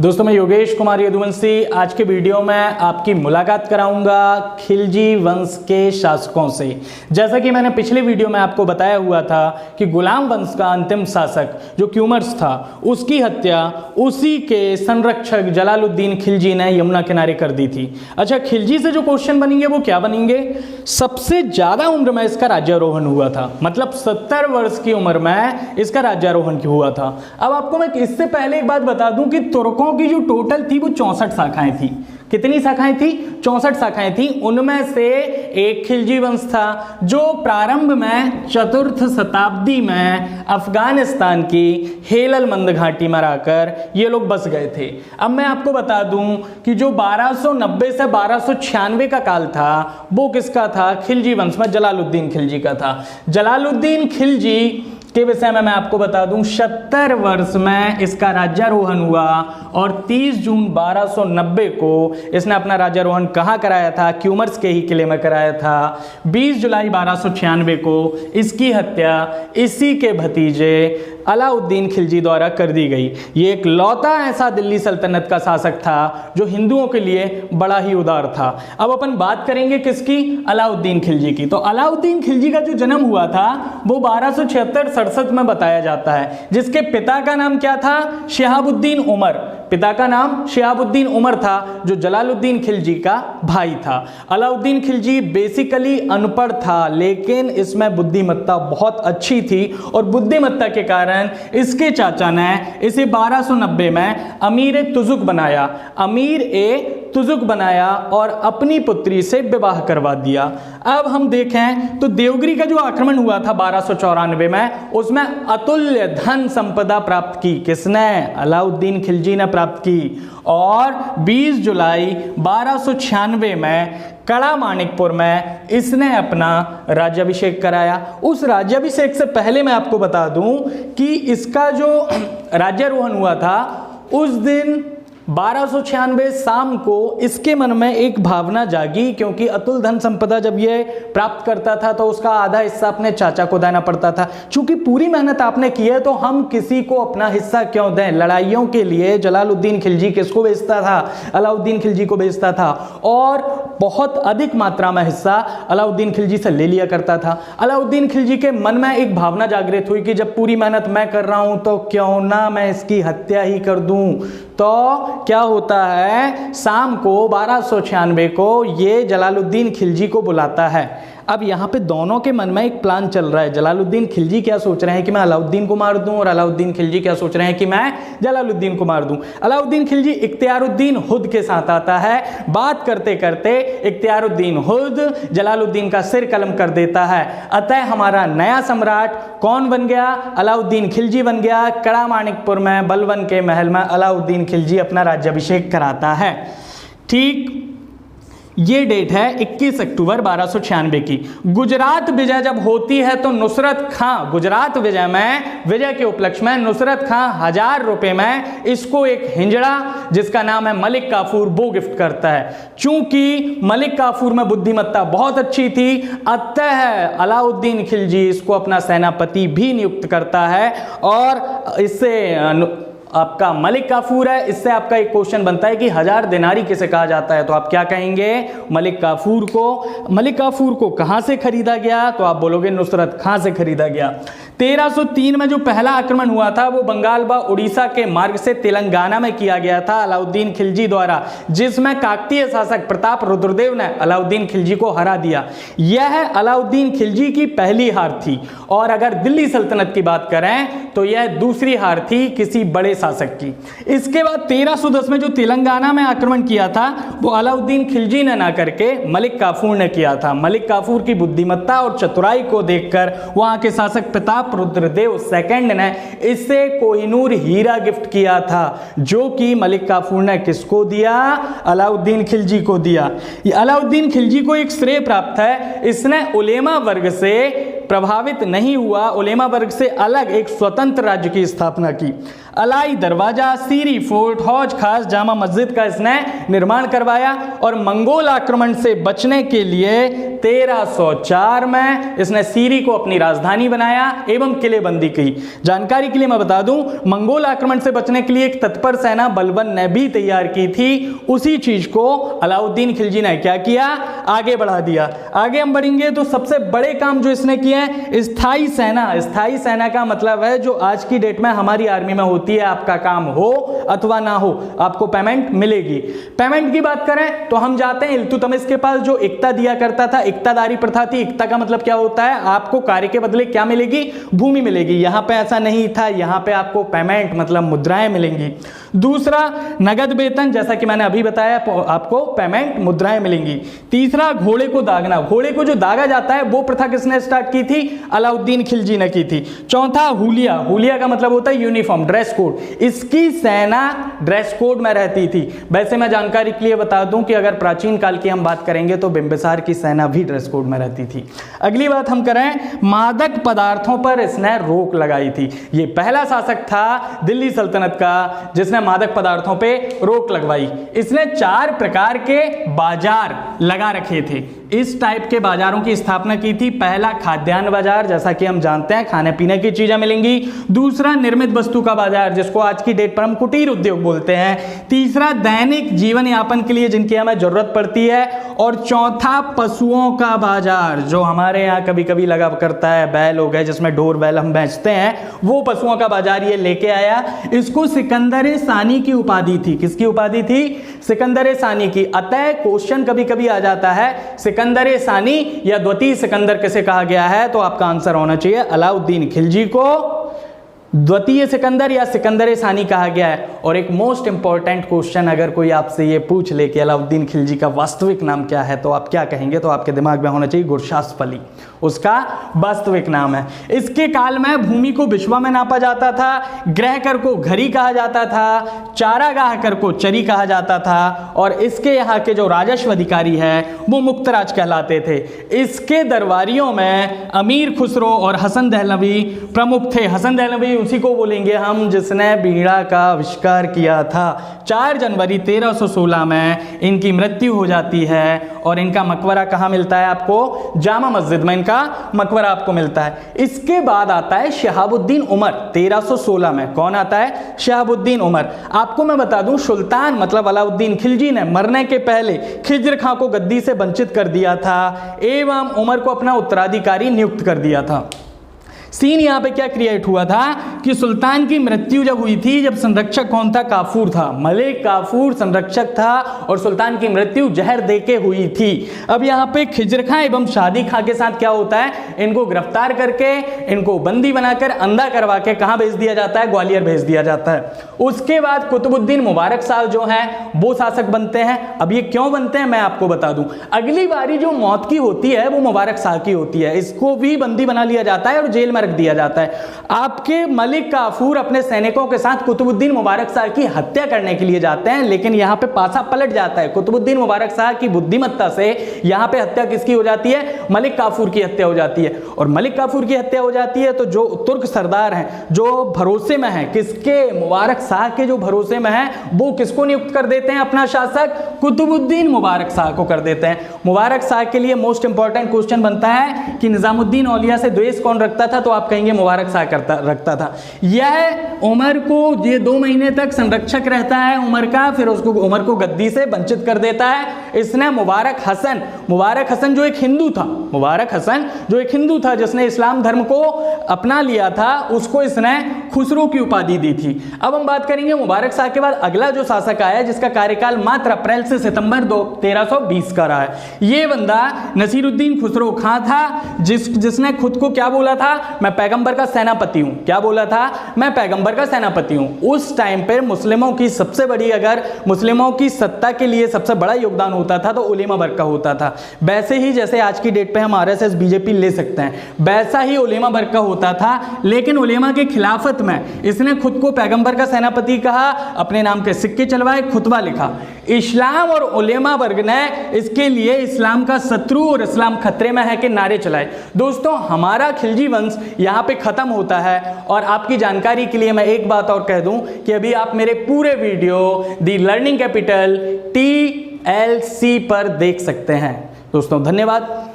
दोस्तों मैं योगेश कुमार यदुवंशी आज के वीडियो में आपकी मुलाकात कराऊंगा खिलजी वंश के शासकों से। जैसा कि मैंने पिछले वीडियो में आपको बताया हुआ था कि गुलाम वंश का अंतिम शासक जो क्यूमर्स था उसकी हत्या उसी के संरक्षक जलालुद्दीन खिलजी ने यमुना किनारे कर दी थी। अच्छा, खिलजी से जो क्वेश्चन बनेंगे वो क्या बनेंगे? सबसे ज्यादा उम्र में इसका राज्यारोहण हुआ था, मतलब 70 वर्ष की उम्र में इसका राज्यारोहण हुआ था। अब आपको मैं इससे पहले एक बात बता दूं कि तुर्कों की जो टोटल थी वो 64 शाखाएं थी। कितनी शाखाएं थी? 64 शाखाएं थी। उनमें से एक खिलजी वंश था जो प्रारंभ में 4th शताब्दी में अफगानिस्तान की हेललमंद घाटी में आकर ये लोग बस गए थे। अब मैं आपको बता दूं कि जो 1290 से 1296 का काल था वो किसका था? खिलजी वंश में जलालुद्दीन खिलजी का था। जलालुद्दीन खिलजी के विषय में मैं आपको बता दूं 70 वर्ष में इसका राज्यारोहण हुआ और 30 जून 1290 को इसने अपना राज्यारोहण कहाँ कराया था? क्यूमर्स के ही किले में कराया था। 20 जुलाई 1296 को इसकी हत्या इसी के भतीजे अलाउद्दीन खिलजी द्वारा कर दी गई। ये एक लौता ऐसा दिल्ली सल्तनत का शासक था जो हिंदुओं के लिए बड़ा ही उदार था। अब अपन बात करेंगे किसकी? अलाउद्दीन खिलजी की। तो अलाउद्दीन खिलजी का जो जन्म हुआ था वो 1276-67 में बताया जाता है, जिसके पिता का नाम क्या था? शिहाबुद्दीन उमर। पिता का नाम शिहाबुद्दीन उमर था जो जलालुद्दीन खिलजी का भाई था। अलाउद्दीन खिलजी बेसिकली अनपढ़ था लेकिन इसमें बुद्धिमत्ता बहुत अच्छी थी और बुद्धिमत्ता के कारण इसके चाचा ने इसे 1290 में अमीर तुजुक बनाया। अमीर ए तुजुक बनाया और अपनी पुत्री से विवाह करवा दिया। अब हम देखें तो देवगिरी का जो आक्रमण हुआ था 1294 में, उसमें अतुल्य धन संपदा प्राप्त की किसने? अलाउद्दीन खिलजी ने प्राप्त की। और 20 जुलाई 1296 में कड़ा माणिकपुर में इसने अपना राज्याभिषेक कराया। उस राज्याभिषेक से पहले मैं आपको बता दूं कि इसका जो राज्यारोहण हुआ था उस दिन 1296 शाम को इसके मन में एक भावना जागी, क्योंकि अतुल धन संपदा जब ये प्राप्त करता था तो उसका आधा हिस्सा अपने चाचा को देना पड़ता था। चूंकि पूरी मेहनत आपने की है तो हम किसी को अपना हिस्सा क्यों दें? लड़ाइयों के लिए जलालुद्दीन खिलजी किसको भेजता था? अलाउद्दीन खिलजी को भेजता था और बहुत अधिक मात्रा में हिस्सा अलाउद्दीन खिलजी से ले लिया करता था। अलाउद्दीन खिलजी के मन में एक भावना जागृत हुई कि जब पूरी मेहनत मैं कर रहा हूं तो क्यों ना मैं इसकी हत्या ही कर दूं। तो क्या होता है, शाम को 1296 को ये जलालुद्दीन खिलजी को बुलाता है। अब यहाँ पे दोनों के मन में एक प्लान चल रहा है। जलालुद्दीन खिलजी क्या सोच रहे हैं कि मैं अलाउद्दीन को मार दूं और अलाउद्दीन खिलजी क्या सोच रहे हैं कि मैं जलालुद्दीन को मार दूं। अलाउद्दीन खिलजी इख्तियारुद्दीन हुद के साथ आता है। बात करते करते इख्तियारुद्दीन हुद जलालुद्दीन का सिर कलम कर देता है। अतः हमारा नया सम्राट कौन बन गया? अलाउद्दीन खिलजी बन गया। कड़ा माणिकपुर में बलवन के महल में अलाउद्दीन खिलजी अपना राज्याभिषेक कराता है। ठीक ये डेट है 21 अक्टूबर 1296 की। गुजरात विजय जब होती है तो नुसरत खां गुजरात विजय में विजय के उपलक्ष्य में नुसरत खां 1000 रुपए में इसको एक हिंजड़ा जिसका नाम है मलिक काफूर वो गिफ्ट करता है। चूंकि मलिक काफूर में बुद्धिमत्ता बहुत अच्छी थी अतः अलाउद्दीन खिलजी इसको अपना सेनापति भी नियुक्त करता है। और इससे आपका मलिक काफूर है, इससे आपका एक क्वेश्चन बनता है कि 1000 दिनारी किसे कहा जाता है? तो आप क्या कहेंगे? मलिक काफूर को। मलिक काफूर को कहां से खरीदा गया? तो आप बोलोगे नुसरत खां से खरीदा गया। 1303 में जो पहला आक्रमण हुआ था वो बंगाल व उड़ीसा के मार्ग से तेलंगाना में किया गया था अलाउद्दीन खिलजी द्वारा, जिसमें काकतीय शासक प्रताप रुद्रदेव ने अलाउद्दीन खिलजी को हरा दिया। यह अलाउद्दीन खिलजी की पहली हार थी और अगर दिल्ली सल्तनत की बात करें तो यह दूसरी हार थी किसी बड़े शासक की। इसके बाद 1310 में जो तेलंगाना में आक्रमण किया था वो अलाउद्दीन खिलजी ने ना करके मलिक काफूर ने किया था। मलिक काफूर की बुद्धिमत्ता और चतुराई को देखकर वहां के शासक प्रताप रुद्रदेव सेकंड ने इससे कोहिनूर हीरा गिफ्ट किया था, जो कि मलिक काफूर ने किसको दिया? अलाउद्दीन खिलजी को दिया। अलाउद्दीन खिलजी को एक श्रेय प्राप्त है, इसने उलेमा वर्ग से प्रभावित नहीं हुआ, उलेमा वर्ग से अलग एक स्वतंत्र राज्य की स्थापना की। अलाई दरवाजा, सीरी फोर्ट, हौज खास, जामा मस्जिद का इसने निर्माण करवाया और मंगोल आक्रमण से बचने के लिए 1304 में इसने सीरी को अपनी राजधानी बनाया एवं किलेबंदी की। जानकारी के लिए मैं बता दूं, मंगोल आक्रमण से बचने के लिए एक तत्पर सेना बलबन ने भी तैयार की थी। उसी चीज को अलाउद्दीन खिलजी ने क्या किया, आगे बढ़ा दिया। आगे हम बढ़ेंगे तो सबसे बड़े काम जो इसने किए हैं, स्थायी सेना। स्थायी सेना का मतलब है जो आज की डेट में हमारी आर्मी में होती है, आपका काम हो अथवा ना हो आपको पेमेंट मिलेगी। पेमेंट की बात करें तो हम जाते हैं इल्तुतमिश के पास, जो इक्ता दिया करता था, इक्तादारी प्रथा थी। इक्ता का मतलब क्या होता है, आपको कार्य के बदले क्या मिलेगी, भूमि मिलेगी। यहां पे ऐसा नहीं था, यहां पे आपको पेमेंट मतलब मुद्राएं मिलेंगी। दूसरा नगद वेतन, जैसा कि मैंने अभी बताया, आपको पेमेंट मुद्राएं मिलेंगी। तीसरा घोड़े को दागना, घोड़े को जो दागा जाता है वो प्रथा किसने स्टार्ट की थी, अलाउद्दीन खिलजी ने की थी। चौथा हुलिया, हुलिया का मतलब होता है यूनिफॉर्म, ड्रेस कोड। इसकी सेना ड्रेस कोड में रहती थी। वैसे मैं जानकारी के लिए बता दूं कि अगर प्राचीन काल की हम बात करेंगे तो बिंबिसार की सेना भी ड्रेस कोड में रहती थी। अगली बात हम करें, मादक पदार्थों पर इसने रोक लगाई थी। ये पहला शासक था दिल्ली सल्तनत का जिसने मादक पदार्थों पे रोक लगवाई। इसने 4 प्रकार के बाजार लगा रखे थे। इस टाइप के बाजारों की स्थापना की थी। पहला खाद्यान्न बाजार, जैसा कि हम जानते हैं खाने पीने की चीजें मिलेंगी। दूसरा निर्मित वस्तु का बाजार, जिसको आज की डेट पर हम कुटीर उद्योग बोलते हैं। तीसरा दैनिक जीवन यापन के लिए जिनकी हमें जरूरत पड़ती है। और चौथा पशुओं का बाजार, जो हमारे यहाँ कभी कभी लगा करता है, बैल हो गए जिसमें ढोर बैल हम बेचते हैं, वो पशुओं का बाजार ये लेके आया। इसको सिकंदर सानी की उपाधि थी। किसकी उपाधि थी, सिकंदर सानी की। अतः क्वेश्चन कभी कभी आ जाता है सिकंदर सानी या द्वितीय सिकंदर किसे कहा गया है, तो आपका आंसर होना चाहिए अलाउद्दीन खिलजी को द्वितीय सिकंदर या सिकंदर सानी कहा गया है। और एक मोस्ट इंपॉर्टेंट क्वेश्चन अगर कोई आपसे ये पूछ ले कि अलाउद्दीन खिलजी का वास्तविक नाम क्या है, तो आप क्या कहेंगे, तो आपके दिमाग में होना चाहिए गुरशास्पली, उसका वास्तविक नाम है। इसके काल में भूमि को बिश्वा में नापा जाता था, गृह कर को घरी कहा जाता था, चारागाह कर को चरी कहा जाता था, और इसके यहाँ के जो राजस्व अधिकारी है वो मुक्तराज कहलाते थे। इसके दरबारियों में अमीर खुसरो और हसन दहलवी प्रमुख थे। हसन दहलवी उसी को बोलेंगे हम जिसने बीड़ा का आविष्कार किया था। 4 जनवरी 1316 में इनकी मृत्यु हो जाती है और इनका मकबरा कहाँ मिलता है आपको, जामा मस्जिद में इनका मकबरा आपको मिलता है। इसके बाद आता है शहाबुद्दीन उमर 1316 में। कौन आता है, शहाबुद्दीन उमर। आपको मैं बता दूं, सुल्तान मतलब अलाउद्दीन खिलजी ने मरने के पहले खिज्र खां को गद्दी से वंचित कर दिया था एवं उमर को अपना उत्तराधिकारी नियुक्त कर दिया था। सीन यहाँ पे क्या क्रिएट हुआ था कि सुल्तान की मृत्यु जब हुई थी, जब संरक्षक कौन था, काफूर था, मलिक काफूर संरक्षक था और सुल्तान की मृत्यु जहर देके हुई थी। अब यहाँ पे खिज्र खां एवं शादी खां के साथ क्या होता है, इनको गिरफ्तार करके इनको बंदी बनाकर अंधा करवा के कहाँ भेज दिया जाता है, ग्वालियर भेज दिया जाता है। उसके बाद कुतुबुद्दीन मुबारक शाह जो है वो शासक बनते हैं। अब ये क्यों बनते हैं मैं आपको बता दूं, अगली बारी जो मौत की होती है वो मुबारक शाह की होती है। इसको भी बंदी बना लिया जाता है और जेल में रख दिया जाता है। आपके मलिक काफूर अपने सैनिकों के साथ कुतुबुद्दीन मुबारक शाह की हत्या करने के लिए जाते हैं, लेकिन यहां पे पासा पलट जाता है। कुतुबुद्दीन मुबारक शाह की बुद्धिमत्ता से यहां पे हत्या किसकी हो जाती है, मलिक काफूर की हत्या हो जाती है। और मलिक काफूर की हत्या हो जाती है तो जो तुर्क सरदार हैं, जो भरोसे में है किसके, मुबारक शाह के जो भरोसे में है, वो किसको नियुक्त कर देते हैं अपना शासक, कुतुबुद्दीन मुबारक शाह को कर देते हैं। मुबारक शाह के लिए मोस्ट इंपॉर्टेंट क्वेश्चन बनता है कि निजामुद्दीन औलिया से द्वेष कौन रखता था, तो आप कहेंगे मुबारक शाह रखता था। यह उमर को ये 2 महीने तक संरक्षक रहता है उमर का, फिर उसको उमर को गद्दी से वंचित कर देता है। इसने मुबारक हसन जो एक हिंदू था, मुबारक हसन जो एक हिंदू था जिसने इस्लाम धर्म को अपना लिया था, उसको इसने खुसरो की उपाधि दी थी। अब हम बात करेंगे मुबारक शाह के बाद अगला जो शासक आया जिसका कार्यकाल मात्र अप्रैल से सितंबर 1320 का रहा है, ये बंदा नसीरुद्दीन खुसरो खां था, जिसने खुद को क्या बोला था, मैं पैगंबर का सेनापति हूं। क्या बोला था मैं पैगंबर का सेनापति हूं। उस टाइम पर मुस्लिमों की सबसे बड़ी, अगर मुस्लिमों की सत्ता के लिए सबसे बड़ा योगदान होता था तो उलेमा वर्ग का होता था। वैसे ही जैसे आज की डेट पे हम आरएसएस बीजेपी ले सकते हैं, वैसा ही उलेमा वर्ग का होता था। लेकिन उलेमा के खिलाफत में इसने खुद को पैगंबर का सेनापति कहा, अपने नाम के सिक्के चलवाए, खुतबा लिखा। इस्लाम और उलेमा वर्ग ने इसके लिए इस्लाम का शत्रु और इस्लाम खतरे में है के नारे चलाए। दोस्तों, हमारा खिलजी वंश यहाँ पे खत्म होता है। और आपकी जानकारी के लिए मैं एक बात और कह दूं कि अभी आप मेरे पूरे वीडियो दी लर्निंग कैपिटल TLC पर देख सकते हैं। दोस्तों धन्यवाद।